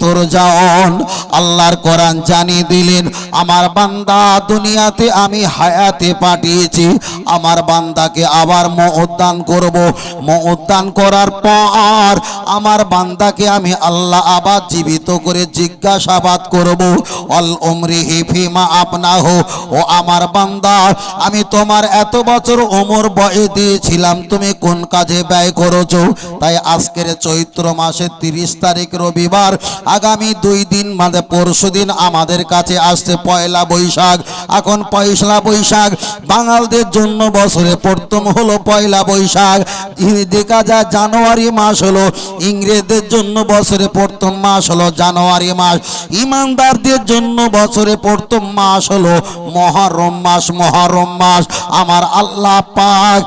তুরজাউন। আল্লাহর কোরআন জানিয়ে দিলেন আমার বান্দা দুনিয়াতে আমি হায়াতে পাঠিয়েছি, আমার বান্দাকে আবার মওত দান করব। মওত দান করার পর আমার বান্দাকে আমি আল্লাহ আবার জীবিত করে জিজ্ঞাসাবাদ করব, অল উমরিহি ফিমা আপনাহু, ও আমার বান্দা আমি তোমার এত বছর ওমর বয়ে দিয়েছিলাম, তুমি কোন কাজে ব্যয় করেছো? তাই আজকের চৈত্র মাসের 30 তারিখ রবিবার, আগামী 2 দিন মানে পরশুদিন আমাদের কাছে আসছে পয়লা বৈশাখ। এখন পয়লা বৈশাখ বাঙালদের জন্য বছরে প্রথম হলো পয়লা বৈশাখ। দেখা যায় জানুয়ারি মাস হলো ইংরেজদের জন্য বছরে প্রথম মাস হলো জানুয়ারি মাস। ইমানদারদের জন্য বছরে প্রথম মাস হলো মুহররম মাস। মুহররম মাস আমার আল্লাহ পাক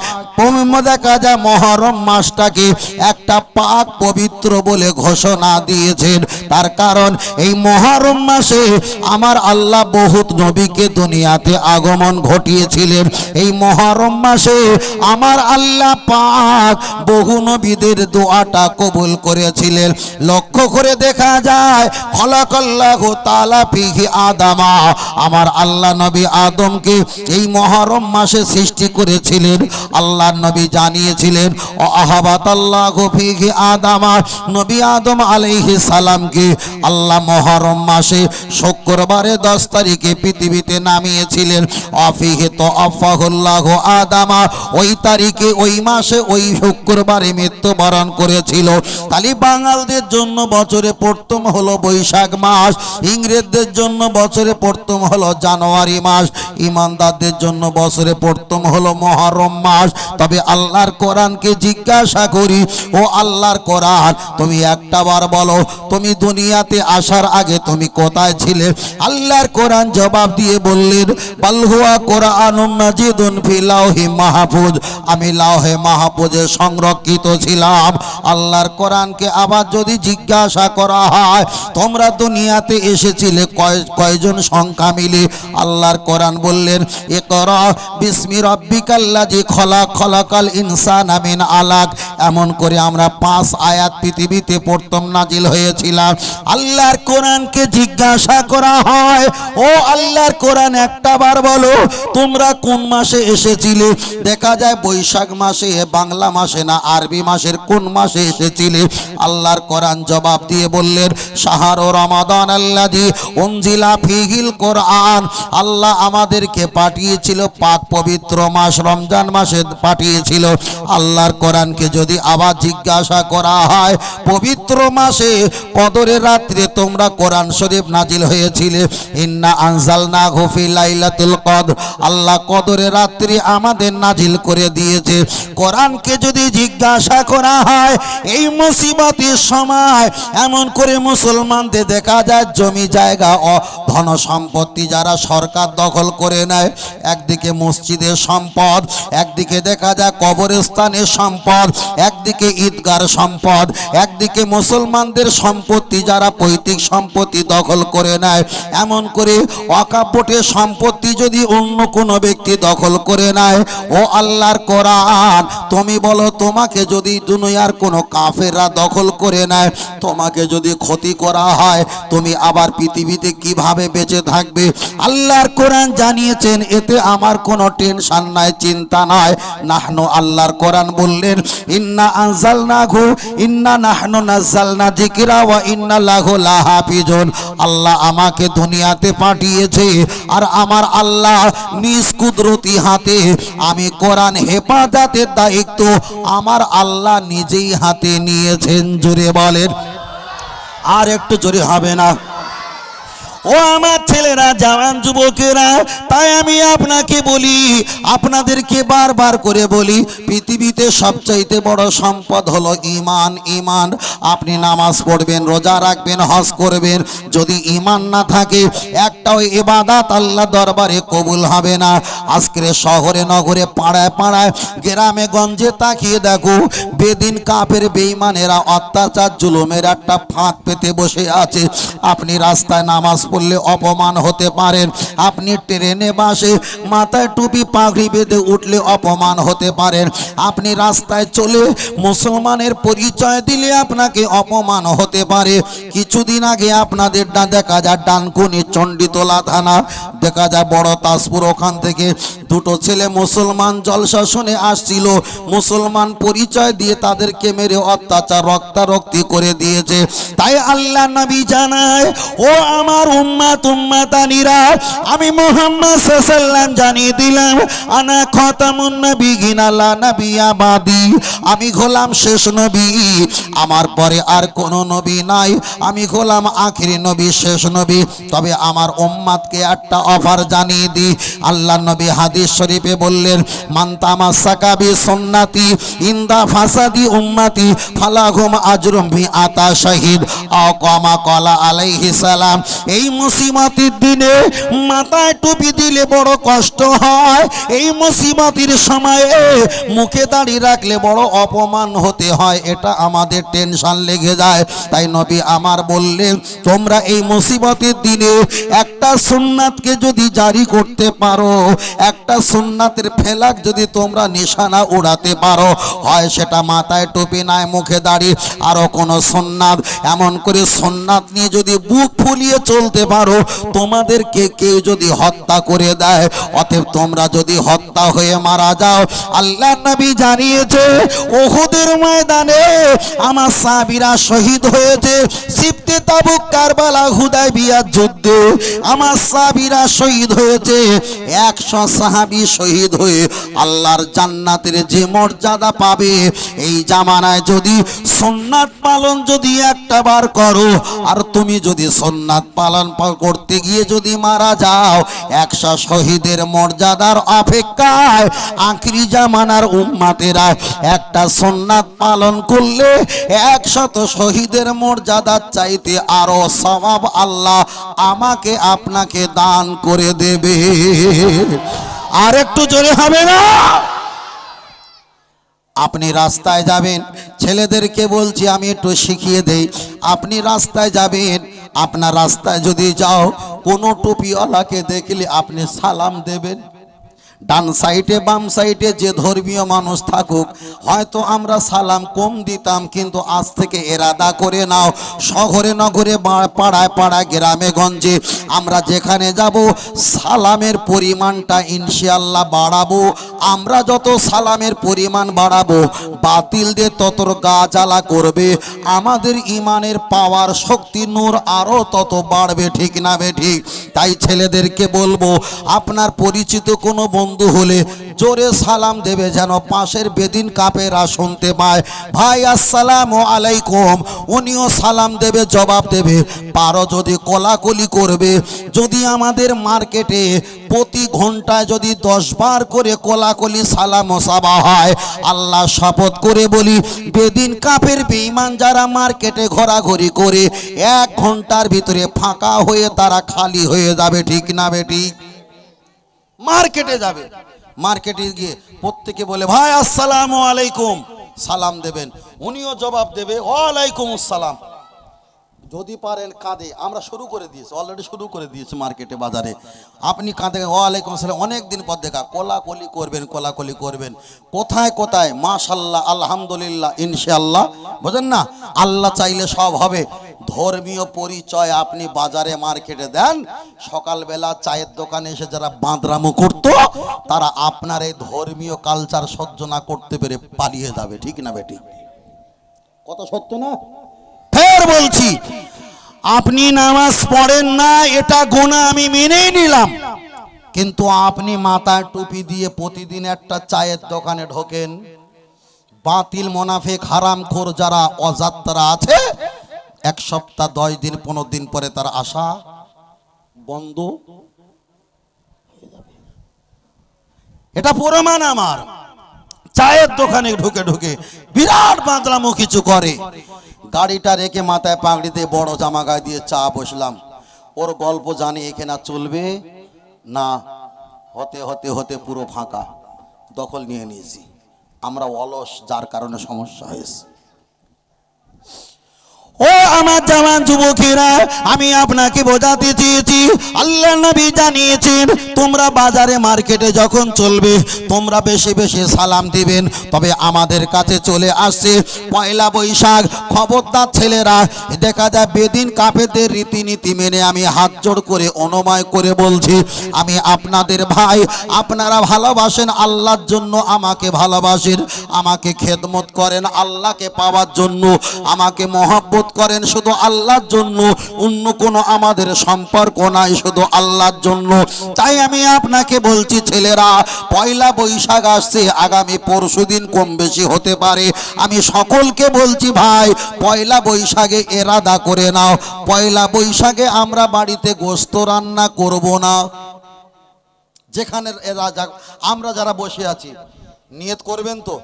দেখা যায় মুহররম মাসটাকে একটা পাক পবিত্র বলে ঘোষণা দিয়েছেন। তার কারণ এই মুহররম মাসে আমার আল্লাহ বহুত নবীকে দুনিয়াতে আগমন ঘটিয়েছিলেন। এই মুহররম মাসে আমার আল্লাহ পাক বহু নবীদের দোয়াটা কবুল করেছিলেন। লক্ষ্য করে দেখা যায় খলাকাল্লাহু তাআলা ফিহি আদামা, আমার আল্লাহ নবী আদমকে এই মুহররম মাসে সৃষ্টি করেছিলেন। আল্লাহ নবী জানিয়েছিলেন আহাবাতাল্লাহু ফিহি আদামা, নবী আদম আলাইহিস সালামকে আল্লাহ মুহররম মাসে শুক্রবারে 10 তারিখে পৃথিবীতে নামিয়েছিলেন। আফিহি তাআফাহুল্লাহু আদামা, ওই তারিখে ওই মাসে ওই শুক্রবারে মৃত্যুবরণ করেছিল। তালি বাঙালদের জন্য বছরে প্রথম হলো বৈশাখ মাস, ইংরেজদের জন্য বছরে প্রথম হলো জানুয়ারি মাস, ইমানদারদের জন্য বছরে প্রথম হলো মুহররম মাস। তবে আল্লাহর কোরআনকে জিজ্ঞাসা করি, ও আল্লাহর কোরআন তুমি একটা বার বলো তুমি দুনিয়াতে আসার আগে তুমি কোথায় ছিলে? আল্লাহর কোরআন জবাব দিয়ে বললেন বাল হুয়া কোরআনুম মাজিদুন ফি লাওহি মাহফুজ, আমি লাওহে মাহফুজে সংরক্ষিত ছিলাম। আল্লাহর কোরআনকে আবার যদি জিজ্ঞাসা করা হয় তোমরা দুনিয়াতে এসেছিলে কয়জন সংখ্যা মিলে? আল্লাহর কোরআন বললেন ইকরা বিসমি রাব্বিকাল্লাযী খলাক, খলাকাল ইনসানা মিন আলাক। এমন করে আমরা 5 আয়াত পৃথিবীতে প্রথম নাজিল হয়েছিলাম। আল্লাহর কোরআনকে জিজ্ঞাসা করা হয় ও আল্লাহর কোরআন একটা বার বলো তোমরা কোন মাসে এসেছিলে? দেখা যায় বৈশাখ মাসে, বাংলা মাসে না আরবি মাসের কোন মাসে এসেছিলে? আল্লাহর কোরআন জবাব দিয়ে বললেন শাহরু রমাদান আল্লাযী উনজিলা ফীহিল কোরআন, আল্লাহ আমাদেরকে পাঠিয়েছিল পাক পবিত্র মাস রমজান মাসে পাঠিয়েছিল। আল্লাহর কোরআনকে যদি আবার জিজ্ঞাসা করা হয় পবিত্র মাসে কদরের রাত্রে তোমরা কোরআন শরীফ নাজিল হয়েছিলে, ইন্না আনজালনাহু ফি লাইলাতুল কদর, আল্লাহ কদরের রাত্রি আমাদের নাজিল করে দিয়েছে। কোরআনকে যদি জিজ্ঞাসা করা হয় এই মুসিবতের সময় এমন করে মুসলমানদের দেখা যায় জমি জায়গা ও ধন সম্পত্তি যারা সরকার দখল করে নেয়, একদিকে মসজিদের সম্পদ, একদিকে দেখা যায় কবরস্থানের সম্পদ, একদিকে ঈদগার সম্পদ, একদিকে মুসলমানদের সম্পত্তি যারা পৈতৃক সম্পত্তি দখল করে নেয়। এমন করে ওয়াকফ বোর্ডের সম্পত্তি যদি অন্য কোনো ব্যক্তি দখল করে নেয়, ও আল্লাহর কোরআন তুমি বলো তোমাকে যদি দুনিয়ার কোনো কাফেররা দখল করে নেয়, তোমাকে যদি ক্ষতি করা হয় তুমি আবার পৃথিবীতে কিভাবে বেঁচে থাকবে? আল্লাহর কোরআন জানিয়েছেন এতে আমার কোনো টেনশন নাই, চিন্তা নাই। নাহনু, আল্লাহর কোরআন বললেন ইন্না আনজালনাহু ইন্না নাহনু নাযালনা যিকরা ওয়া ইন্না লাহু লাহাফিজুন, আল্লাহ আমাকে দুনিয়াতে পাঠিয়েছে আর আমার আল্লাহ নিজ কুদরতি হাতে আমি কোরআন হেফাজতের দায়িত্ব আমার আল্লাহ নিজেই হাতে নিয়েছেন। জোরে বলেন, আর একটু জোরে হবে না? ও আমার ছেলেরা, জওয়ান যুবকেরা, তাই আমি আপনাকে বলি, আপনাদেরকে বারবার করে বলি, পৃথিবীতে সবচাইতে বড় সম্পদ হলো ঈমান। ঈমান, আপনি নামাজ পড়বেন, রোজা রাখবেন, হজ করবেন, যদি ঈমান না থাকে একটাও ইবাদত আল্লাহ দরবারে কবুল হবে না। আজকের শহরে নগরে পাড়ায় পাড়ায় গ্রামে গঞ্জে তাকিয়ে দেখো বেদিন কাফের বেঈমানেরা অত্যাচার জুলুমের একটা ফাঁদ পেতে বসে আছে। আপনি রাস্তায় নামাজ পড়লে অপমান হতে পারেন, আপনি ট্রেনে বাসে মাথায় টুপি পাগড়ি বেঁধে উঠলে অপমান হতে পারেন, আপনি রাস্তায় চলে মুসলমানের পরিচয় দিলে আপনাকে অপমান হতে পারে। কিছুদিন আগে আপনাদের দেখা যায় ডানকুনি চণ্ডীতলা থানা, দেখা যায় বড় তাজপুর, ওখান থেকে দুটো ছেলে মুসলমান জলসা শুনে আসছিল, মুসলমান পরিচয় দিয়ে তাদেরকে মেরে অত্যাচার রক্তারক্তি করে দিয়েছে। তাই আল্লাহ নবী জানায়, ও আমার উম্মাতানিরা, আমি মুহাম্মদ সাল্লাল্লাহু আলাইহি ওয়াসাল্লাম জানিয়ে দিলাম, আনা খাতামুন নবিয়্যিন লা নাবিয়্যা বাদি, আমি হলাম শেষ নবী, আমার পরে আর কোনো নবী নাই, আমি হলাম আখিরি নবী, শেষ নবী। তবে আমার উম্মতকে একটা অফার জানিয়ে দিই। আল্লাহ নবী হাদিস শরীফে বললেন, মান তামাসসাকা বি সুন্নতি ইনদা ফাসাদি উম্মতি ফালাহুম আজরুম বি আতা শাহিদ আও কামা ক্বালা আলাইহিস সালাম। এই মুসিবতের দিনে মাথায় টুপি দিলে বড় কষ্ট হয়, এই মুসিবতের সময়ে মুখে দাড়ি রাখলে বড় অপমান হতে হয়, এটা আমাদের টেনশন লেগে যায়। তাই নবী আমার বললেন, তোমরা এই মুসিবতের দিনে একটা সুন্নাতকে যদি জারি করতে পারো, একটা সুন্নাতের ফেলাক যদি তোমরা নিশানা উড়াতে পারো, হয় সেটা মাথায় টুপি নাই মুখে দাড়ি, আরো কোনো সুন্নাত, এমন করে সুন্নাত নিয়ে যদি বুক ফুলিয়ে চলতে পারো, তোমাদেরকে কেউ যদি হত্যা করে দেয়, অতএব তোমরা যদি হত্যা হয়ে মারা যাও, আল্লাহ নবী জানিয়েছে উহুদের ময়দানে আমার সাহাবীরা শহীদ হয়েছে, সিফতে তাবুক, কারবালা, হুদায়বিয়ার যুদ্ধে আমার সাহাবীরা শহীদ হয়েছে। 100 সাহাবী শহীদ হয়ে আল্লাহর জান্নাতের যে মর্যাদা পাবে, এই জামানায় যদি সুন্নাত পালন যদি একটা বার করো, আর তুমি যদি সুন্নাত পালন করতে গিয়ে যদি মারা যাও, 100 শহীদের মর্যাদার অপেক্ষায় আখিরি জামানার উম্মতেরা একটা সুন্নাত পালন করলে 100 শহীদের মর্যাদার চাইতে আরো সওয়াব আল্লাহ আমাকে আপনাকে দান করে দেবে। আর একটু জোরে হবে না? আপনি রাস্তায় যাবেন, ছেলেদেরকে বলছি আমি একটু শিখিয়ে দেই, আপনি রাস্তায় যাবেন, আপনার রাস্তায় যদি যাও কোনো টুপিওয়ালাকে দেখলে আপনি সালাম দেবেন। ডান সাইডে বাম সাইডে যে ধর্মীয় মানুষ থাকুক, হয়তো আমরা সালাম কম দিতাম, কিন্তু আজ থেকে এরাদা করে নাও, শহরে নগরে পাড়ায় পাড়ায় গ্রামে গঞ্জে আমরা যেখানে যাব সালামের পরিমাণটা ইনশাআল্লাহ বাড়াবো। আমরা যত সালামের পরিমাণ বাড়াবো, বাতিলদের তত গা জ্বালা করবে, আমাদের ইমানের পাওয়ার শক্তি নূর আরও তত বাড়বে, ঠিক না বেঠিক? তাই ছেলেদেরকে বলবো, আপনার পরিচিত কোনো বন্ধু হলে জোরে সালাম দেবে, যেন পাশের বেদিন কাপেরা শুনতে পায়, ভাই আসসালামু আলাইকুম, উনিও সালাম দেবে, জবাব দেবে। পারো যদি কোলাকুলি করবে, যদি আমাদের মার্কেটে প্রতি ঘন্টায় যদি 10 বার করে কোলাকুলি সালাম সাবা হয়, আল্লাহ শপথ করে বলি, বেদিন কাফের বেঈমান যারা মার্কেটে ঘোরাঘুরি করে 1 ঘন্টার ভিতরে ফাঁকা হয়ে তারা খালি হয়ে যাবে, ঠিক না বেটি? মার্কেটে যাবে, মার্কেটে গিয়ে প্রত্যেকে বলে ভাই আসসালামু আলাইকুম, সালাম দেবেন, উনিও জবাব দেবে ওয়ালাইকুম আসসালাম। যদি পারেন কাঁধে, আমরা শুরু করে দিয়েছি, অলরেডি শুরু করে দিয়েছি মার্কেটে বাজারে, আপনি কাঁধে ওয়ালাইকুম আসসালাম, অনেক দিন পর দেখা, কোলাকুলি করবেন, কোলাকুলি করবেন, কোথায় কোথায় মাশাআল্লাহ আলহামদুলিল্লাহ ইনশাআল্লাহ, বুঝেন না? আল্লাহ চাইলে সব হবে। ধর্মীয় পরিচয় আপনি বাজারে মার্কেটে দেন, সকালবেলা চায়ের দোকানে এসে যারা বাঁদরামো করতো, তারা আপনার এই ধর্মীয় কালচার সহ্য না করতে পেরে পালিয়ে যাবে, ঠিক না বেটি? কত সত্য না? ফের বলছি, আপনি নামাজ পড়েন না, এটা গুনাহ, আমি মেনেই নিলাম, কিন্তু আপনি মাথায় টুপি দিয়ে প্রতিদিন একটা চায়ের দোকানে ঢোকেন, বাতিল মুনাফিক হারামখোর যারা অজাত্রা আছে, 1 সপ্তাহ 10 দিন 15 দিন পরে তার আশা বন্ধ। এটা প্রমাণ আমার। চায়ের দোকানে ঢুকে ঢুকে বিরাট বাঁদরামো কিছু করে, গাড়িটা রেখে মাথায় পাগড়ি দিয়ে বড় জামা গায়ে দিয়ে চা বসলাম, ওর গল্প জানি এখানে চলবে না, হতে হতে হতে পুরো ফাঁকা, দখল নিয়ে নিয়েছি আমরা, অলস, যার কারণে সমস্যা হয়েছে। ও আমার জওয়ান যুবকেরা, আমি আপনাকে বোঝাতে চেয়েছি, আল্লাহ নবী জানিয়েছেন তোমরা বাজারে মার্কেটে যখন চলবে তোমরা বেশি বেশি সালাম দিবেন। তবে আমাদের কাছে চলে আসছে পয়লা বৈশাখ, খবরদার ছেলেরা, দেখা যায় বেদিন কাফেরদের রীতিনীতি মেনে আমি হাত জোড় করে অনুনয় করে বলছি, আমি আপনাদের ভাই, আপনারা ভালোবাসেন আল্লাহর জন্য, আমাকে ভালোবাসেন, আমাকে খেদমত করেন আল্লাহকে পাওয়ার জন্য, আমাকে মহব্বত করেন শুধু আল্লাহর জন্য, অন্য কোনো আমাদের সম্পর্ক নাই, শুধু আল্লাহর জন্য। তাই আমি আপনাকে বলছি ছেলেরা, পয়লা বৈশাখ আসছে, আগামী পরশুদিন কম বেশি হতে পারে, আমি সকলকে বলছি ভাই পয়লা বৈশাখে এরাদা করে নাও, পয়লা বৈশাখে আমরা বাড়িতে গোশত রান্না করব না। যেখানে আমরা যারা বসে আছি নিয়ত করবেন তো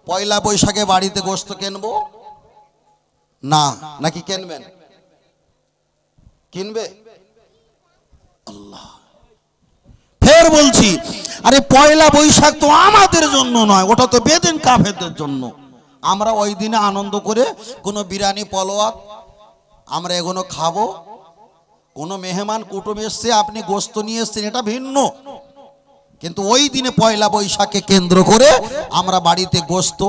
পয়লা বৈশাখে বাড়িতে গোশত কিনবো না, নাকি কিনবেন? কিনবে? আল্লাহ, ফের বলছি, আরে পয়লা বৈশাখ তো আমাদের জন্য নয়, ওটা তো বেদিন কাফেরদের জন্য। আমরা ওই দিনে আনন্দ করে কোনো বিরিয়ানি পলোয়াত আমরা এগুলো খাবো, কোনো মেহমান কুটুম এসছে আপনি গোশত নিয়ে এসছেন, এটা ভিন্ন। কিন্তু ওই দিনে পয়লা বৈশাখকে কেন্দ্র করে আমরা বাড়িতে গোশত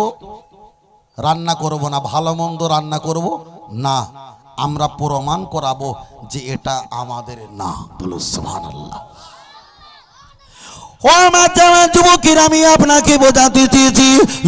রান্না করব না, ভালো মন্দ রান্না করব না, আমরা প্রমাণ করাবো যে এটা আমাদের না। বলো সুবহানাল্লাহ। ও আমার জানা যুবকের, আমি আপনাকে বোঝাতে চেয়েছি,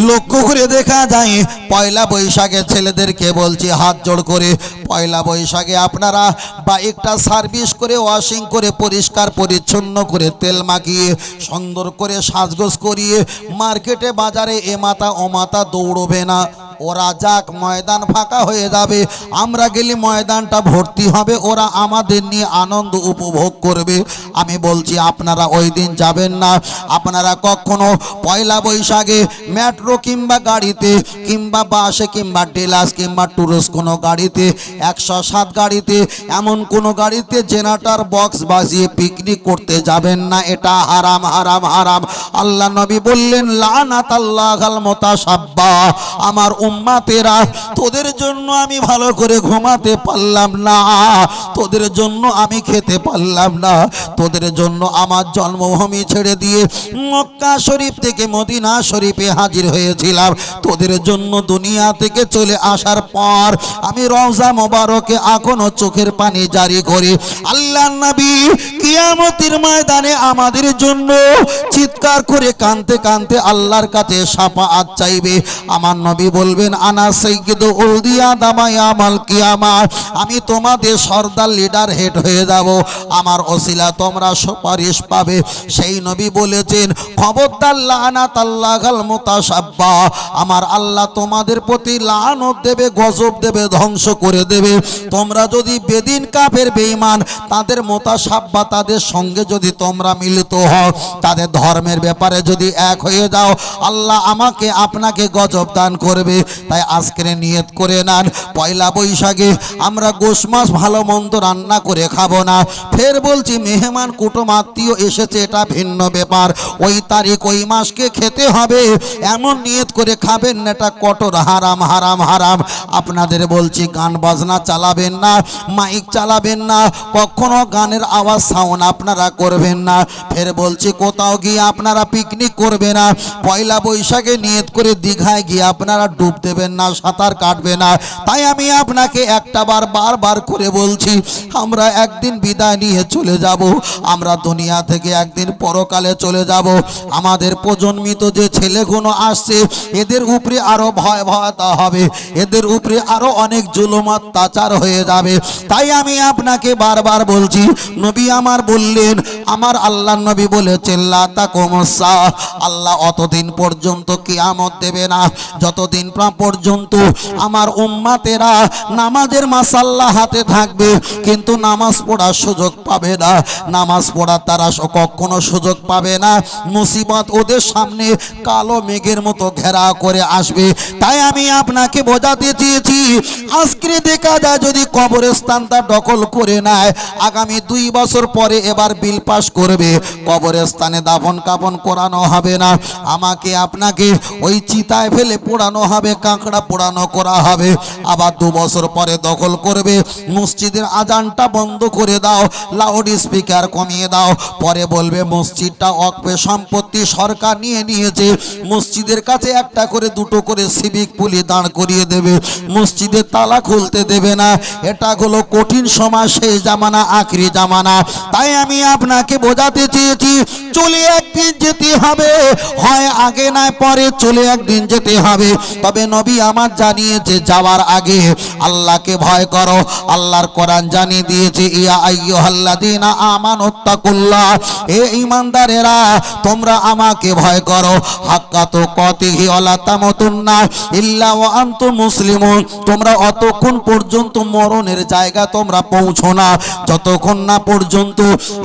লক্ষ্য করে দেখা যায় পয়লা বৈশাখে ছেলেদেরকে বলছি হাত জোড় করে, পয়লা বৈশাখে আপনারা বাইকটা সার্ভিস করে, ওয়াশিং করে, পরিষ্কার পরিচ্ছন্ন করে, তেল মাখিয়ে সুন্দর করে সাজগোজ করিয়ে মার্কেটে বাজারে এ মাথা ও মাথা দৌড়বে না। ওরা যাক, ময়দান ফাঁকা হয়ে যাবে, আমরা গেলে ময়দানটা ভর্তি হবে, ওরা আমাদের নিয়ে আনন্দ উপভোগ করবে। আমি বলছি আপনারা ওই দিন যাবেন না, আপনারা কখনো পয়লা বৈশাখে মেট্রো কিংবা গাড়িতে কিংবা বাসে কিংবা ডেলাস কিংবা টুরিস্ট কোনো গাড়িতে, 107 গাড়িতে, এমন কোনো গাড়িতে জেনারেটর বক্স বাজিয়ে পিকনিক করতে যাবেন না, এটা হারাম হারাম হারাম। আল্লাহ নবী বললেন লানাতাল্লাহাল মুতাসাব্বা, আমার উম্মাতেরা তোদের জন্য আমি ভালো করে ঘুমাতে পারলাম না, তোদের জন্য আমি খেতে পারলাম না, তোদের জন্য আমার জন্মভূমি ছেড়ে দিয়ে মক্কা শরীফ থেকে মদিনা শরীফে হাজির হয়েছিলাম, তোদের জন্য দুনিয়া থেকে চলে আসার পর আমি রওজা মোবারকে এখনো চোখের পানি জারি করি। আল্লাহ নবী কিয়ামতের ময়দানে আমাদের জন্য চিৎকার করে কাঁদতে কাঁদতে আল্লাহর কাছে শাফাআত চাইবে। আমার নবী বলবেন আনা সাইয়্যিদু উলদি আদম ইয়াউমাল কিয়ামা, আমি তোমাদের সর্দার লিডার হেড হয়ে যাব, আমার ওসিলা তোমরা সুপারিশ পাবে। সেই নবী বলেছেন খবরদার লানাতাল্লাহাল মুতাসাব্বা, আমার আল্লাহ তোমাদের প্রতি লানত দেবে, গজব দেবে, ধ্বংস করে দেবে। তোমরা যদি বেদিন কাফের বেঈমান তাদের মুতাসাব্বা, তাদের সঙ্গে যদি তোমরা মিলিত হও, তাদের ধর্মের ব্যাপারে যদি এক হয়ে যাও, আল্লাহ আমাকে আপনাকে গজব দান করবে। তাই আজকের নিয়ত করে নেন পয়লা বৈশাখে আমরা গোশ মাছ ভালো মন্দ রান্না করে খাবো না। ফের বলছি মেহমান কুটুম আত্মীয় এসেছে, এটা ভিন্ন ব্যাপার, ওই তারিখ ওই মাসকে খেতে হবে এমন নিয়ত করে খাবেন না, এটা কঠোর হারাম হারাম হারাম। আপনাদের বলছি গান বাজনা চালাবেন না, মাইক চালাবেন না, কখনো গানের আওয়াজ সাউন্ড আপনারা করবেন না। ফের বলছি কোথাও গিয়ে আপনারা পিকনিক করবে না, পয়লা বৈশাখে নিয়ত করে দীঘায় গিয়ে আপনারা ডুব দেবেন না, সাঁতার কাটবে না। তাই আমি আপনাকে একটা বারবার করে বলছি, আমরা একদিন বিদায় নিয়ে চলে যাব, আমরা দুনিয়া থেকে একদিন পরকালে চলে যাব। আমাদের প্রজন্মিত যে ছেলেগুলো আসছে এদের উপরে আরো ভয়াবহতা হবে, এদের উপরে আরো অনেক জুলুম অত্যাচার হয়ে যাবে। তাই আমি আপনাকে বারবার বলছি, নবী আমার বললেন, আমার আল্লাহ নবী বলেছেন লা তাকুমুসসা, আল্লাহ অতদিন পর্যন্ত কিয়ামত দেবে না যতদিন পর্যন্ত আমার উম্মাতেরা নামাজের মাসাল্লা হাতে থাকবে কিন্তু নামাজ পড়ার সুযোগ পাবে না, নামাজ পড়ার তারা কখনো সুযোগ পাবে না। মুসিবত ওদের সামনে কালো মেঘের মতো ঘেরা করে আসবে। তাই আমি আপনাকে বোঝাতে চেয়েছি, আজকে দেখা যায় যদি কবরস্থানটা দখল করে নেয়, আগামী 2 বছর পর পরে এবার বিল পাস করবে, কবরস্থানে দাফন কাফন করানো হবে না, আমাকে আপনাকে ওই চিতায় ফেলে পোড়ানো হবে, কাঁকড়া পোড়ানো করা হবে। আবার 2 বছর পরে দখল করবে, মসজিদের আজানটা বন্ধ করে দাও, লাউড স্পিকার কমিয়ে দাও, পরে বলবে মসজিদটা ওয়াকফে সম্পত্তি সরকার নিয়ে নিয়েছে, মসজিদের কাছে একটা করে 2টো করে সিভিক পুলিশ দাঁড় করিয়ে দেবে, মসজিদের তালা খুলতে দেবে না। এটা হলো কঠিন সময়, সেই জামানা, আখরি জামানা। তাই আমি আপনাকে বোঝাতে চেয়েছি, চলে একদিন যেতে হবে, হয় আগে নয় পরে, চলে একদিন যেতে হবে। তবে নবী আমার জানিয়েছে যাওয়ার আগে আল্লাহকে ভয় করো। আল্লাহর কোরআন জানিয়ে দিয়েছে, ইয়া আইয়ুহাল্লাযীনা আমানুত্তাকুল্লাহ, হে ঈমানদারেরা তোমরা আমাকে ভয় করো, হাক্কা তুকাতিহি ওয়ালা তামুতুন্না ইল্লা ওয়া আনতুম মুসলিমুন। তোমরা অতক্ষণ পর্যন্ত মরণের জায়গা তোমরা পৌঁছো না, যতক্ষণ না পর্যন্ত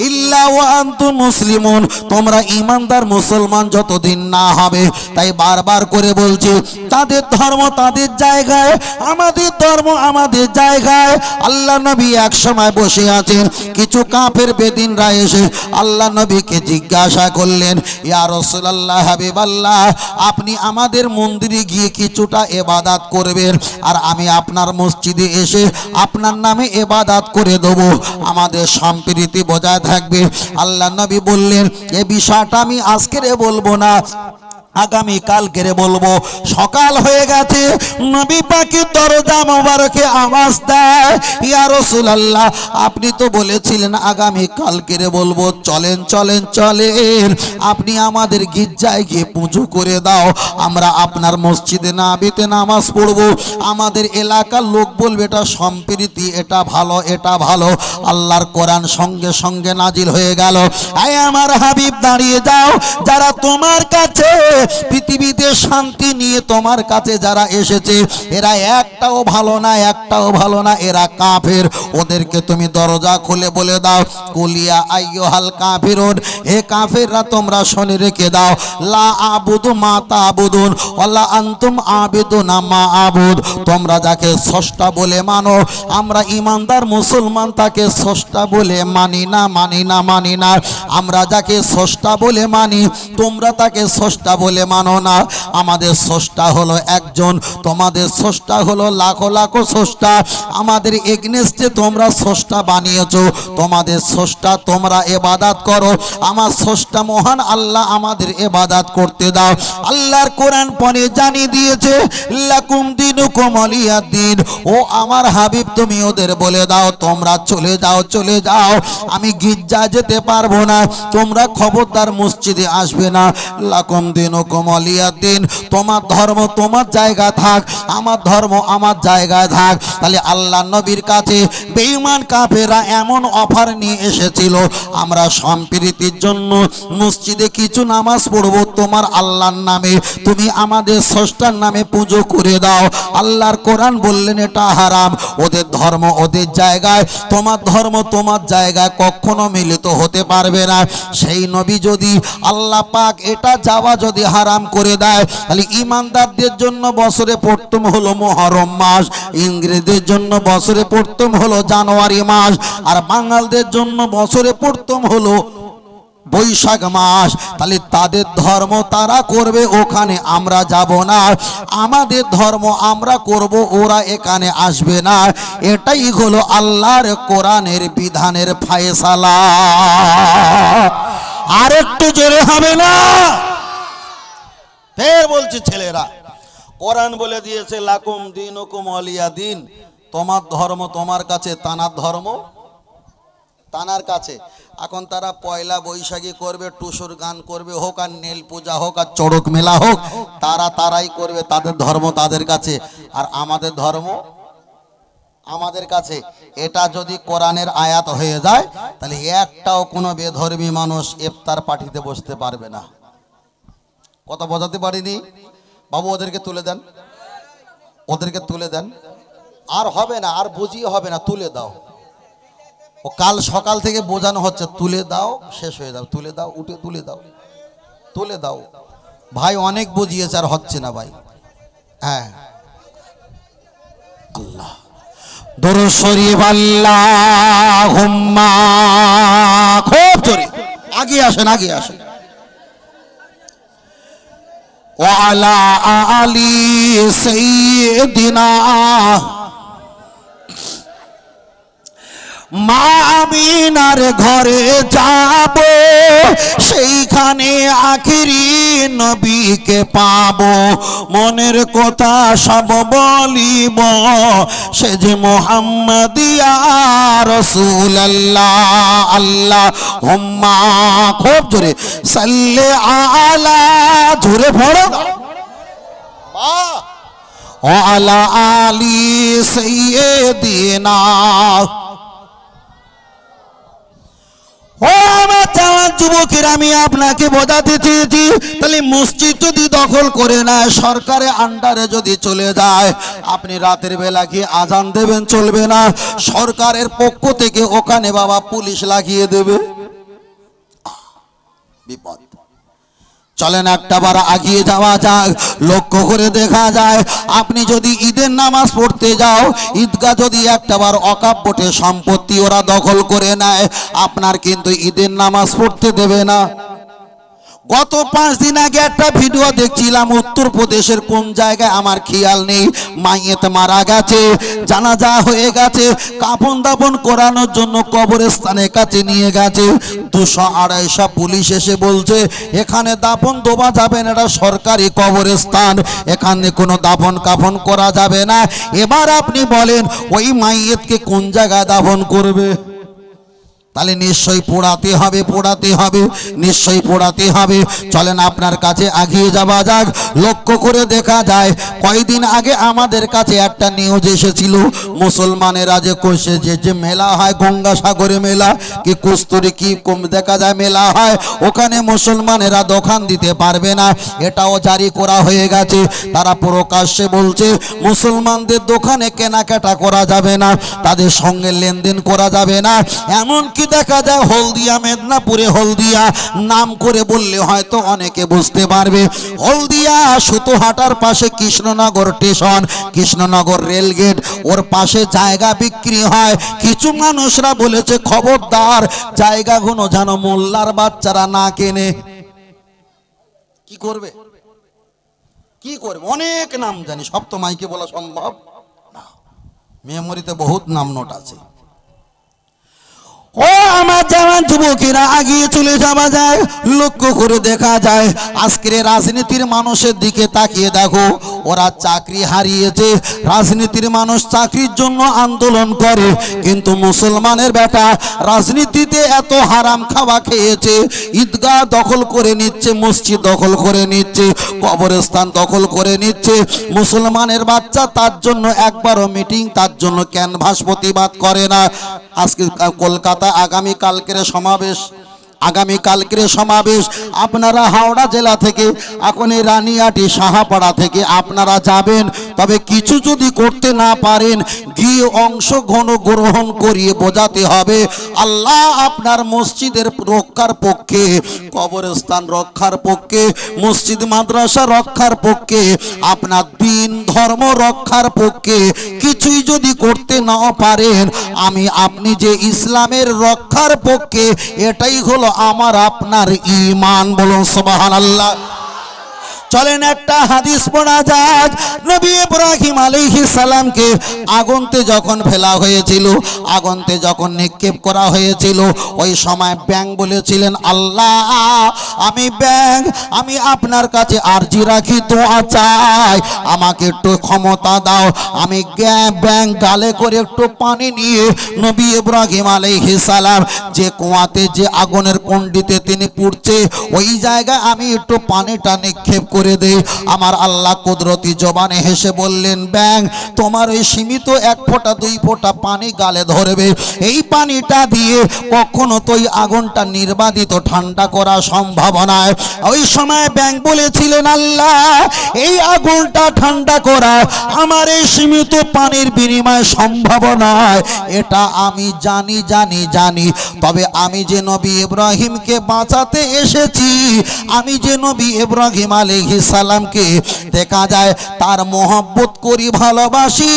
ইল্লা ওয়া আনতুম মুসলিমুন, তোমরা ঈমানদার মুসলমান যতদিন না হবে। তাই বারবার করে বলছি, তাদের ধর্ম তাদের জায়গায়, আমাদের ধর্ম আমাদের জায়গায়। আল্লাহ নবী এক সময় বসে আছেন, কিছু কাফের বেদিনরা এসে আল্লাহ নবীকে জিজ্ঞাসা করলেন, ইয়া রাসূলুল্লাহ, হাবিবাল্লাহ, আপনি আমাদের মন্দিরে গিয়ে কিছুটা ইবাদত করবেন, আর আমি আপনার মসজিদে এসে আপনার নামে ইবাদত করে দেব, আমাদের সম্প্রীতি বজায় থাকবে। আল্লাহ নবী বললেন, এই বিষয়টা আমি আজকে বলবো না, আগামী কালকে বলবো। সকাল হয়ে গেছে, নবী পাকের দরজা মোবারকে আওয়াজ দেয়, ইয়া রাসূলুল্লাহ, আপনি তো বলেছিলেন আগামী কালকে বলবো, চলেন চলেন চলেন, আপনি আমাদের গির্জায় গিয়ে পুজো করে দাও, আমরা আপনার মসজিদে নববীতে নামাজ পড়বো, আমাদের এলাকার লোক বলবে এটা সম্প্রীতি, এটা ভালো, এটা ভালো। আল্লাহর কোরআন সঙ্গে সঙ্গে নাজিল হয়ে গেল, আয় আমার হাবিব দাঁড়িয়ে যাও, যারা তোমার কাছে পৃথিবীতে শান্তি নিয়ে তোমার কাছে যারা এসেছে, এরা একটাও ভালো না, একটাও ভালো না, এরা কাফের, ওদেরকে তুমি দরজা খুলে বলে দাও, কুলিয়া আইয়ুহাল কাফিরুন, হে কাফেররা তোমরা শুনে রেখে দাও, লা আবুদু মা তাবুদুন ওয়ালা আনতুম আবিদুনা মা আবুদ, তোমরা যাকে স্রষ্টা বলে মানো, আমরা ঈমানদার মুসলমান তাকে স্রষ্টা বলে মানি না, মানি না, মানি না। আমরা যাকে স্রষ্টা বলে মানি, তোমরা তাকে স্রষ্টা বলে মানো না। আমাদের স্রষ্টা হলো একজন, তোমাদের স্রষ্টা হলো লাখো লাখো স্রষ্টা। আমাদের এগনেস্টে তোমরা স্রষ্টা বানিয়েছো, তোমাদের স্রষ্টা তোমরা ইবাদত করো, আমার স্রষ্টা মহান আল্লাহ, আমাদের ইবাদত করতে দাও। আল্লাহর কোরআন পড়ে জানিয়ে দিয়েছে, লাকুম দিনুকুম ওয়ালিয়া দিন, ও আমার হাবিব তুমি ওদের বলে দাও, তোমরা চলে যাও, চলে যাও, আমি গির্জা যেতে পারবো না, তোমরা খবরদার মসজিদে আসবে না, লাকুম দিনুকুম ওয়ালিয়া দিন, তোমার ধর্ম তোমার জায়গা থাক, আমার ধর্ম আমার জায়গায় থাক। তাহলে আল্লাহ নবীর কাছে বেঈমান কাফেররা এমন অফার নিয়ে এসেছিল, আমরা সম্প্রীতির জন্য মসজিদে কিছু নামাজ পড়বো তোমার আল্লাহর নামে, তুমি আমাদের স্রষ্টার নামে পুজো করে দাও। আল্লাহর কোরআন বললেন এটা হারাম, ওদের ধর্ম ওদের জায়গায়, তোমার ধর্ম তোমার জায়গায় কখনো মিলিত হতে পারবে না। সেই নবী যদি আল্লাহ পাক এটা যাওয়া যদি হারাম করে দেয়, তাহলে ঈমানদারদের জন্য বছরে প্রথম হলো মুহররম মাস, ইংরেজদের জন্য বছরে প্রথম হলো জানুয়ারি মাস, আর বাঙালদের জন্য বছরে প্রথম হলো বৈশাখ মাস। তাহলে তাদের ধর্ম তারা করবে, ওখানে আমরা যাব না, আমাদের ধর্ম আমরা করব, ওরা এখানে আসবে না। এটাই হলো আল্লাহর কোরআনের বিধানের ফায়সালা। আর একটু জোরে হবে না? ফের বলছি ছেলেরা, কোরআন বলে দিয়েছে লাকুম দিনুকুম ওয়ালিয়া দিন, তোমার ধর্ম তোমার কাছে, তানার ধর্ম তানার কাছে। এখন তারা পয়লা বৈশাখী করবে, টুসুর গান করবে, হোক আর নীল পূজা হোক আর চড়ক মেলা হোক, তারাই করবে, তাদের ধর্ম তাদের কাছে, আর আমাদের ধর্ম আমাদের কাছে। এটা যদি কোরআনের আয়াত হয়ে যায়, তাহলে একটাও কোনো বেধর্মী মানুষ ইফতার পার্টিতে বসতে পারবে না। কথা বোঝাতে পারিনি বাবু? ওদেরকে তুলে দেন, ওদেরকে তুলে দেন, আর হবে না, আর বুঝিয়ে হবে না, তুলে দাও। ও কাল সকাল থেকে বোঝানো হচ্ছে, তুলে দাও, শেষ হয়ে যাবে, তুলে দাও, উঠে তুলে দাও, তুলে দাও। ভাই অনেক বুঝিয়েছে, আর হচ্ছে না ভাই। হ্যাঁ, আল্লাহ দুরূদ শরীফ আল্লাহুম্মা, খুব জোরে আগে আসেন, আগে আসেন। ওয়া আলা আলি সাইয়্যিদিনা, মা আমিনার ঘরে যাব, সেইখানে আখিরি নবীকে পাবো, মনের কথা সব বলিব, সে যে মুহাম্মাদিয়া রাসূলুল্লাহ। আল্লাহুম্মা, খুব জোরে, সাল্লি আলা, জোরে পড়ো, ওয়া আলা আলি সাইয়্যিদিনা। ও আমার জওয়ান যুবকের, আমি আপনাকে বোঝাতে চেয়েছি, তাহলে মসজিদ যদি দখল করে নেয়, সরকারের আন্ডারে যদি চলে যায়, আপনি রাতের বেলা কি আজান দেবেন? চলবে না। সরকারের পক্ষ থেকে ওখানে বাবা পুলিশ লাগিয়ে দেবে, বিপদ। চলেন একটাবার আগিয়ে যাওয়া যাক। লক্ষ্য করে দেখা যায়, আপনি যদি ঈদের নামাজ পড়তে যাও, ঈদগাহ যদি একটাবার অকাপ বোটে সম্পত্তি ওরা দখল করে নেয়, আপনার কিন্তু ঈদের নামাজ পড়তে দেবে না। গত 5 দিন আগে একটা ভিডিও দেখছিলাম, উত্তরপ্রদেশের কোন জায়গায় আমার খেয়াল নেই, মাইয়েত মারা গেছে, জানাজা হয়ে গেছে, কাফন দাফন করানোর জন্য কবরস্থানের কাছে নিয়ে গেছে। 200-250 পুলিশ এসে বলছে এখানে দাফন দেওয়া যাবে না, এটা সরকারি কবরস্থান, এখানে কোনো দাফন কাফন করা যাবে না। এবার আপনি বলেন ওই মাইয়েতকে কোন জায়গায় দাফন করবে? তাহলে নিশ্চয়ই পোড়াতে হবে, পোড়াতে হবে, নিশ্চয়ই পোড়াতে হবে। চলেন আপনার কাছে আগিয়ে যাওয়া যাক। লক্ষ্য করে দেখা যায়, কয়েকদিন আগে আমাদের কাছে একটা নিউজ এসেছিল, মুসলমানেরা যে কোষে যে মেলা হয়, গঙ্গাসাগরে মেলা কি কস্তুরী কি কম দেখা যায় মেলা হয়, ওখানে মুসলমানেরা দোকান দিতে পারবে না, এটাও জারি করা হয়ে গেছে। তারা প্রকাশ্যে বলছে মুসলমানদের দোকানে কেনাকাটা করা যাবে না, তাদের সঙ্গে লেনদেন করা যাবে না। এমনকি দেখা যায় হলদিয়া, মেদিনীপুরে হলদিয়া নাম করে বললে হয়তো অনেকে বুঝতে পারবে, হলদিয়া সুতোহাটার পাশে কৃষ্ণনগর স্টেশন, কৃষ্ণনগর রেলগেট, ওর পাশে জায়গা বিক্রি হয়। কিছু মানুষরা বলেছে খবরদার জায়গাগুলো যেন মোল্লার বাচ্চারা না কেনে। কি করবে, কি করবে? অনেক নাম জানি, সব তো মাইকে বলা সম্ভব না, মেমোরিতে বহুত নাম নোট আছে। ও আমার জওয়ান যুবকেরা, আগিয়ে চলে যাওয়া যায়। লক্ষ্য করে দেখা যায়, আজকের রাজনীতির মানুষের দিকে তাকিয়ে দেখো, ওরা চাকরি হারিয়েছে, রাজনীতির মানুষ চাকরির জন্য আন্দোলন করে, কিন্তু মুসলমানের বেটা রাজনীতিতে এত হারাম খাওয়া খেয়েছে, ঈদগাহ দখল করে নিচ্ছে, মসজিদ দখল করে নিচ্ছে, কবরস্থান দখল করে নিচ্ছে। মুসলমানের বাচ্চা তার জন্য একবারও মিটিং, তার জন্য ক্যানভাস প্রতিবাদ করে না। আজকে কলকাতা আগামী কালকের সমাবেশ, আগামী কালকের সমাবেশ আপনারা হাওড়া জেলা থেকে, এখন এই রানিয়াটি সাহাপাড়া থেকে আপনারা যাবেন, তবে কিছু যদি করতে না পারেন গিয়ে অংশগ্রহণ করিয়ে বোঝাতে হবে আল্লাহ আপনার মসজিদের রক্ষার পক্ষে, কবরস্থান রক্ষার পক্ষে, মসজিদ মাদ্রাসা রক্ষার পক্ষে, আপনার দিন ধর্ম রক্ষার পক্ষে কিছুই যদি করতে না পারেন, আমি আপনি যে ইসলামের রক্ষার পক্ষে, এটাই হলো আমার আপনার ঈমান। বলুন সুবহানাল্লাহ। চলেন একটা হাদিস পড়া যাক। নবী ইব্রাহিম আলাইহিস সালামকে আগুনতে যখন ফেলা হয়েছিল, আগুনতে যখন নিক্ষেপ করা হয়েছিল, ওই সময় ব্যাং বলেছিলেন আল্লাহ আমি ব্যাং, আমি আপনার কাছে আরজি রাখি, দোয়া চাই, আমাকে একটু ক্ষমতা দাও। আমি ব্যাং গালে করে একটু পানি নিয়ে নবী ইব্রাহিম আলাইহিস সালাম যে কুয়াতে, যে আগুনের কুণ্ডিতে তিনি পুড়ছে, ওই জায়গায় আমি একটু পানিটা নিক্ষেপ করে দেই। আমার আল্লাহ কুদরতি জবানে হেসে বললেন, ব্যাং তোমার ওই সীমিত 1 ফোঁটা 2 ফোঁটা পানি গালে ধরবে, এই পানিটা দিয়ে কখনো তো ওই আগুনটা নির্বাদিত ঠান্ডা করা সম্ভব নয়। ওই সময় ব্যাং বলেছিলেন আল্লাহ এই আগুনটা ঠান্ডা করা আমার এই সীমিত পানির বিনিময়ে সম্ভব নয়, এটা আমি জানি, তবে আমি যে নবী ইব্রাহিমকে বাঁচাতে এসেছি, আমি যে নবী ইব্রাহিম আলাইহিস আলাইহিস সালামকে দেখা যায় তার মহব্বত করি, ভালোবাসি,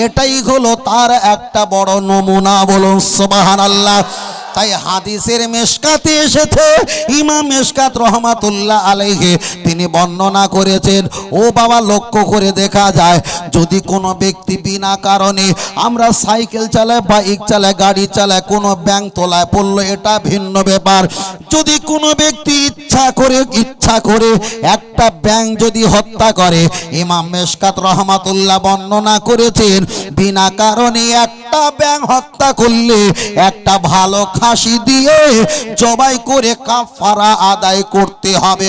এটাই হলো তার একটা বড় নমুনা। বলুন সুবহানাল্লাহ। তাই হাদিসের মেশকাতে এসেছে, ইমাম মেশকাত রহমাতুল্লাহ আলাইহি তিনি বর্ণনা করেছেন, ও বাবা লক্ষ্য করে দেখা যায় যদি কোনো ব্যক্তি বিনা কারণে, আমরা সাইকেল চালায়, বাইক চালায়, গাড়ি চালায়, কোনো ব্যাংক তোলায় পড়লো, এটা ভিন্ন ব্যাপার। যদি কোনো ব্যক্তি ইচ্ছা করে একটা ব্যাংক যদি হত্যা করে, ইমাম মেশকাত রহমাতুল্লাহ বর্ণনা করেছেন বিনা কারণে একটা ব্যাংক হত্যা করলে একটা ভালো খাসি দিয়ে জবাই করে কাফারা আদায় করতে হবে।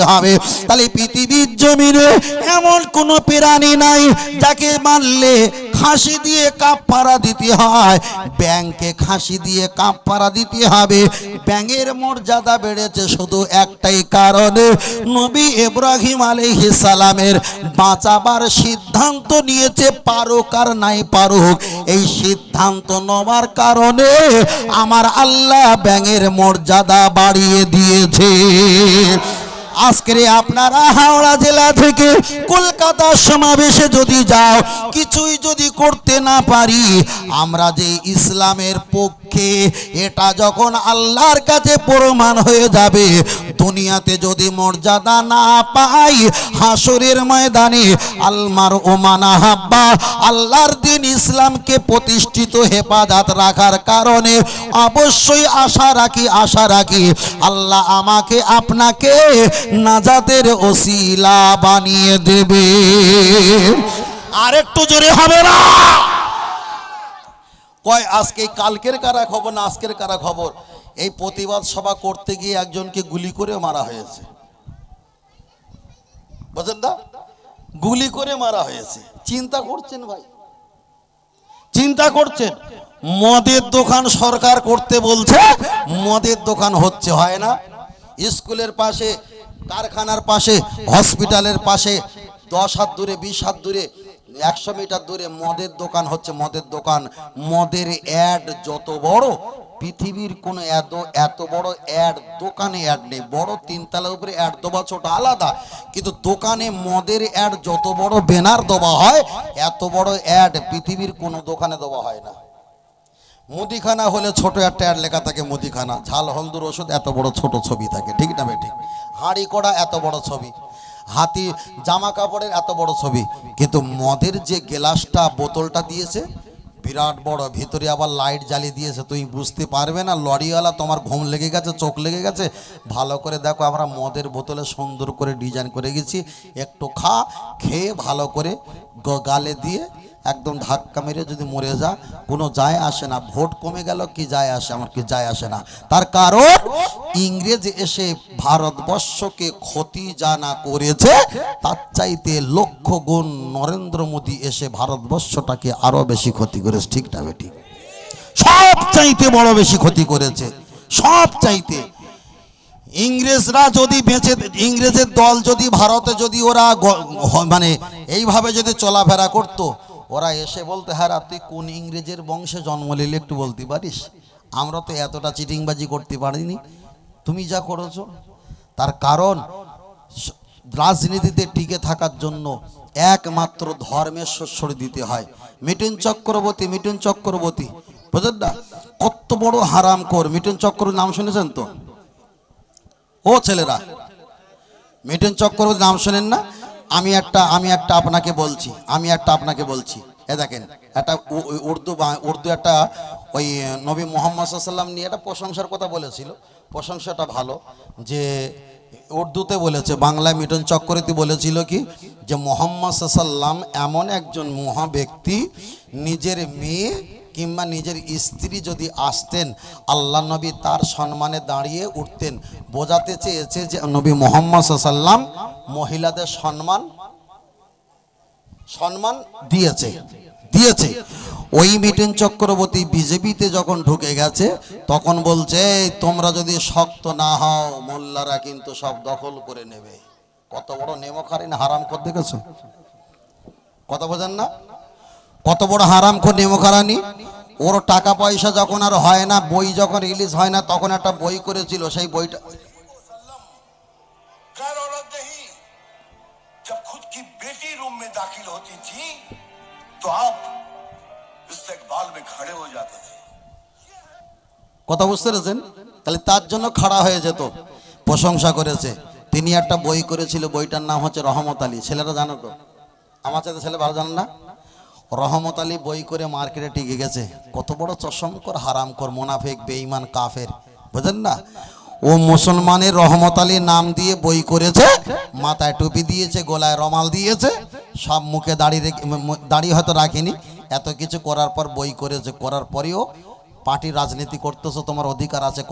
তাহলে পৃথিবীর জমিনে এমন কোন প্রাণী নাই যাকে মারলে খাসি দিয়ে কাফারা দিতে হয়, ব্যাংকে খাসি দিয়ে কাফারা দিতে হবে। ব্যাঙের মর্যাদা বেড়েছে শুধু একটাই কারণে, নবী ইব্রাহিম আলাইহিস সালামের বাঁচাবার সিদ্ধান্ত নিয়েছে, পারুক আর নাই পারুক, এই সিদ্ধান্ত নেওয়ার কারণে আমার আল্লাহ ব্যাঙের মর্যাদা বাড়িয়ে দিয়েছে। আজকে আপনারা হাওড়া জেলা থেকে কলকাতার সমাবেশে যদি যাও, কিছুই যদি করতে না পারি, আমরা যে ইসলামের পক্ষে, এটা যখন আল্লাহর কাছে প্রমাণ হয়ে যাবে, দুনিয়াতে যদি মর্যাদা না পাই, হাসরের ময়দানে আলমার ওমানা হাব্বা, আল্লাহর দিন ইসলামকে প্রতিষ্ঠিত হেফাজত রাখার কারণে অবশ্যই আশা রাখি আল্লাহ আমাকে আপনাকে নাজাতের ওসিলা বানিয়ে দেবে। আর একটু জোরে হবে না? কয় আজকে কালকের কারা খবর না আজকের কারা খবর, এই প্রতিবাদ সভা করতে গিয়ে একজনকে গুলি করে মারা হয়েছে, বুঝলেন না? গুলি করে মারা হয়েছে। চিন্তা করছেন ভাই, চিন্তা করছেন? মদের দোকান সরকার করতে বলছে, মদের দোকান হচ্ছে, হয় না? স্কুলের পাশে, কারখানার পাশে, হসপিটালের পাশে 10 হাত দূরে, 20 হাত দূরে, 100 মিটার দূরে মদের দোকান হচ্ছে, মদের দোকান। মদের অ্যাড যত বড়, পৃথিবীর কোনো এত বড় অ্যাড দোকানে অ্যাড নেই। বড় 3 তলার উপরে অ্যাড দেওয়া ছোট আলাদা, কিন্তু দোকানে মদের অ্যাড যত বড় ব্যানার দেওয়া হয়, এত বড় অ্যাড পৃথিবীর কোনো দোকানে দেওয়া হয় না। মুদিখানা হলে ছোট একটা অ্যাড লেখা থাকে, মুদিখানা, ঝাল হলদুর ওষুধ, এত বড় ছোট ছবি থাকে, ঠিক না ভাই? ঠিক। হাঁড়ি কড়া এত বড় ছবি, হাতি জামা কাপড়ের এত বড় ছবি, কিন্তু মদের যে গ্লাসটা বোতলটা দিয়েছে বিরাট বড়, ভিতরে আবার লাইট জ্বালিয়ে দিয়েছে, তুমি বুঝতে পারবে না। লরিওয়ালা তোমার ঘুম লেগে গেছে, চোখ লেগে গেছে, ভালো করে দেখো, আমরা মদের বোতলে সুন্দর করে ডিজাইন করে গেছি, একটু খেয়ে ভালো করে গালে দিয়ে একদম ধাক্কা মেরে যদি মরে যা, কোনো যায় আসে না। ভোট কমে গেল কি যায় আসে, আমার কি যায় আসে না। তার কারণ ইংরেজ এসে ভারতবর্ষকে ক্ষতি যা না করেছে, তার চাইতে লক্ষ গুণ নরেন্দ্র মোদী এসে ভারতবর্ষটাকে আরো বেশি ক্ষতি করেছে, ঠিক না বেটি? সব চাইতে বড় বেশি ক্ষতি করেছে, সব চাইতে। ইংরেজরা যদি বেঁচে, ইংরেজের দল যদি ভারতে যদি ওরা মানে এইভাবে যদি চলাফেরা করতো, ওরা এসে বলতে, হ্যাঁ তুই কোন ইংরেজের বংশে জন্ম নিলে একটু বলতে পারিস? আমরা তো এতটা চিটিংবাজি করতে পারিনি, তুমি যা করেছো। তার কারণ রাজনীতিতে টিকে থাকার জন্য একমাত্র ধর্মের শস্যরি দিতে হয়। মিঠুন চক্রবর্তী বুঝলেন না? কত বড় হারামখোর মিঠুন চক্রবর্তী, নাম শুনেছেন তো? ও ছেলেরা, মিঠুন চক্রবর্তী নাম শোনেন না? আমি একটা আপনাকে বলছি, এ দেখেন, একটা উর্দু একটা ওই নবী মুহাম্মদ সাল্লাল্লাহু আলাইহি ওয়াসাল্লাম নিয়ে একটা প্রশংসার কথা বলেছিল। প্রশংসাটা ভালো, যে উর্দুতে বলেছে, বাংলায় মিঠুন চক্রবর্তী বলেছিল কি, যে মুহাম্মদ সাল্লাল্লাহু আলাইহি ওয়াসাল্লাম এমন একজন মহা ব্যক্তি, নিজের মেয়ে কিংবা নিজের স্ত্রী যদি আসতেন, আল্লাহ নবী তার সম্মানে দাঁড়িয়ে উঠতেন। বোঝাতে চেয়েছে যে নবী মুহাম্মদ সাল্লাল্লাহু আলাইহি ওয়াসাল্লাম মহিলাদের সম্মান দিয়েছে। ওই মিঠুন চক্রবর্তী বিজেপিতে যখন ঢুকে গেছে, তখন বলছে, তোমরা যদি শক্ত না হও, মোল্লারা কিন্তু সব দখল করে নেবে। কত বড় নেমখারিন হারামখোর দেখেছো? কথা বোঝেন না? কত বড় হারামখোর নেমখারানি। ওর টাকা পয়সা যখন আর হয় না, বই যখন রিলিজ হয় না, তখন একটা বই করেছিল, সেই বইটা दाखिल होती थी तो आप इस्तेकबाल में खड़े हो जाते थे। কথা বুঝতে পেরেছেন? তাহলে তার জন্য খাড়া হয়ে যেত, প্রশংসা করেছে। তিনি একটা বই করেছিল, বইটার নাম হচ্ছে রহমত আলী। ছেলেরা জানো তো? আমার সাথে ছেলে ভালো জানেন না? রহমত আলী বই করে মার্কেটে টিকে গেছে। কত বড় চশমকর, হারামকর, মুনাফিক, বেঈমান, কাফের, বুঝলেন না? ও মুসলমানের রহমত আলী নাম দিয়ে বই করেছে, মাথায় টুপি দিয়েছে, গলায় রমাল দিয়েছে, সব মুখে দাড়ি হয়তো রাখিনি, এত কিছু করার পর বই করেছে। করার পরেও পার্টি রাজনীতি করতেছো, তোমার অধিকার আছে।